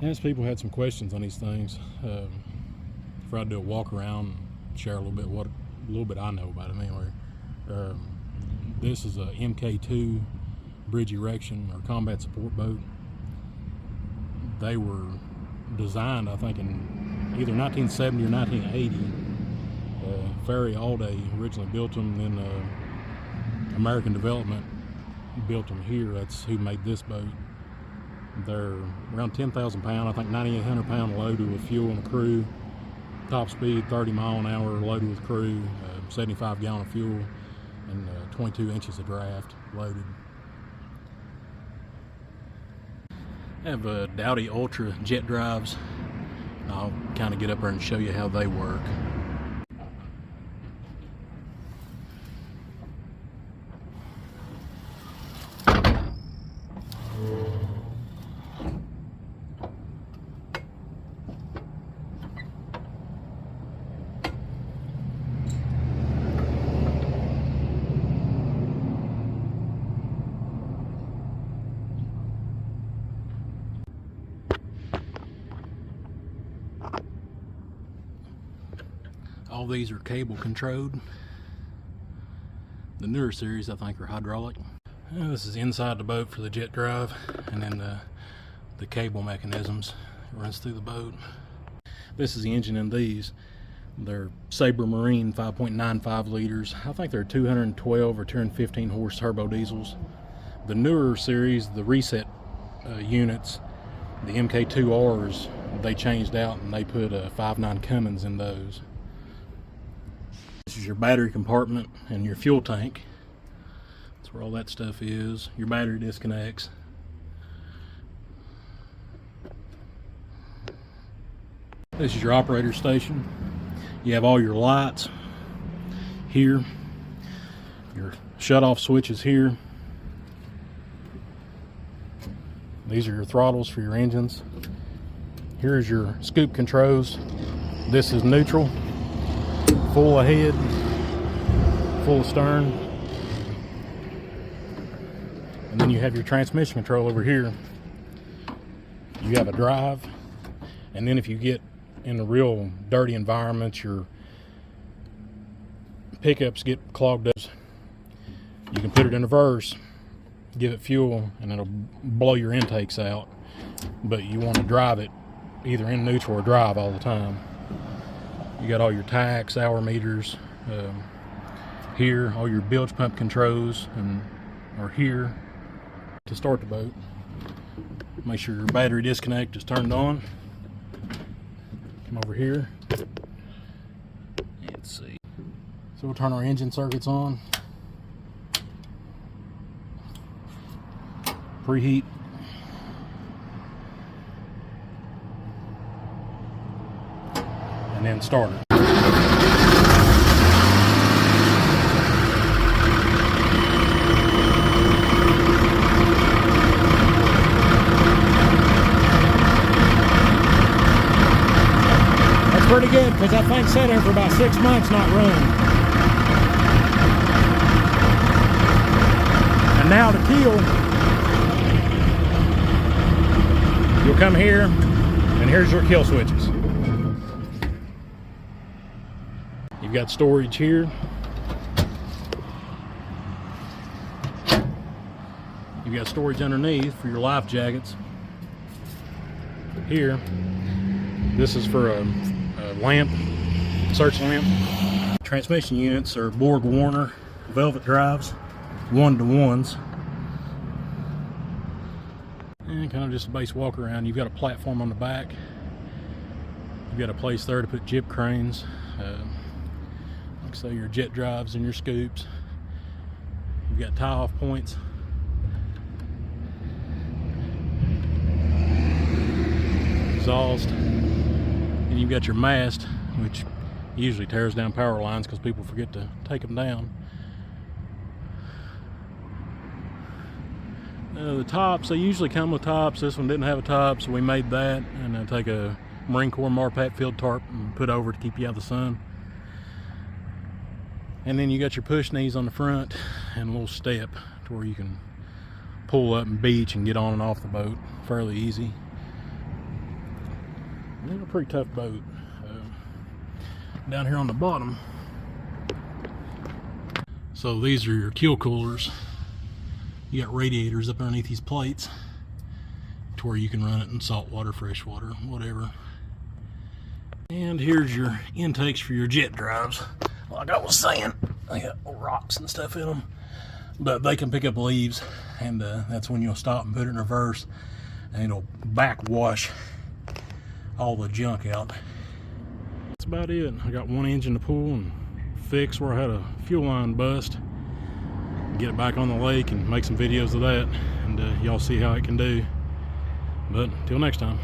As people had some questions on these things, before I do a walk around and share a little bit I know about them anyway. This is a MKII bridge erection or combat support boat. They were designed, I think, in either 1970 or 1980. Ferry Alday originally built them, then American Development built them here. That's who made this boat. They're around 10,000 pound, I think 9,800 pound loaded with fuel and a crew. Top speed 30 mile an hour loaded with crew, 75 gallon of fuel, and 22 inches of draft loaded. I have Dowdy Ultra jet drives. I'll kind of get up there and show you how they work. All these are cable controlled. The newer series, I think, are hydraulic. This is inside the boat for the jet drive, and then the cable mechanisms runs through the boat. This is the engine in these. They're Sabre Marine 5.95 liters. I think they're 212 or 215 horse turbo diesels. The newer series, the reset units, the MK2Rs, they changed out and they put 5.9 Cummins in those. This is your battery compartment and your fuel tank. That's where all that stuff is. Your battery disconnects. This is your operator station. You have all your lights here. Your shut-off switches here. These are your throttles for your engines. Here's your scoop controls. This is neutral. Full ahead, full astern, and then you have your transmission control over here. You have a drive, and then if you get in a real dirty environment, your pickups get clogged up, you can put it in reverse, give it fuel, and it'll blow your intakes out. But you want to drive it either in neutral or drive all the time. You got all your tacks, hour meters here, all your bilge pump controls are here to start the boat. Make sure your battery disconnect is turned on. Come over here. Let's see. So we'll turn our engine circuits on. Preheat. And then start it. That's pretty good, because that thing sat there for about 6 months not running. And now to kill, you'll come here, and here's your kill switches. You've got storage here. You've got storage underneath for your life jackets. Here, this is for a lamp, search lamp. Transmission units are Borg Warner Velvet drives, 1-to-1s. And kind of just a base walk around. You've got a platform on the back. You've got a place there to put jib cranes. Like so, your jet drives and your scoops. You've got tie-off points. Exhaust. And you've got your mast, which usually tears down power lines because people forget to take them down. The tops, they usually come with tops. This one didn't have a top, so we made that, and I take a Marine Corps Marpat field tarp and put over to keep you out of the sun. And then you got your push knees on the front and a little step to where you can pull up and beach and get on and off the boat fairly easy. It's a pretty tough boat. Down here on the bottom, so these are your keel coolers. You got radiators up underneath these plates to where you can run it in salt water, fresh water, whatever. And here's your intakes for your jet drives. Like I was saying, they got rocks and stuff in them, but they can pick up leaves, and that's when you'll stop and put it in reverse, and it'll backwash all the junk out. That's about it. I got one engine to pull and fix where I had a fuel line bust. Get it back on the lake and make some videos of that, and y'all see how it can do. But until next time.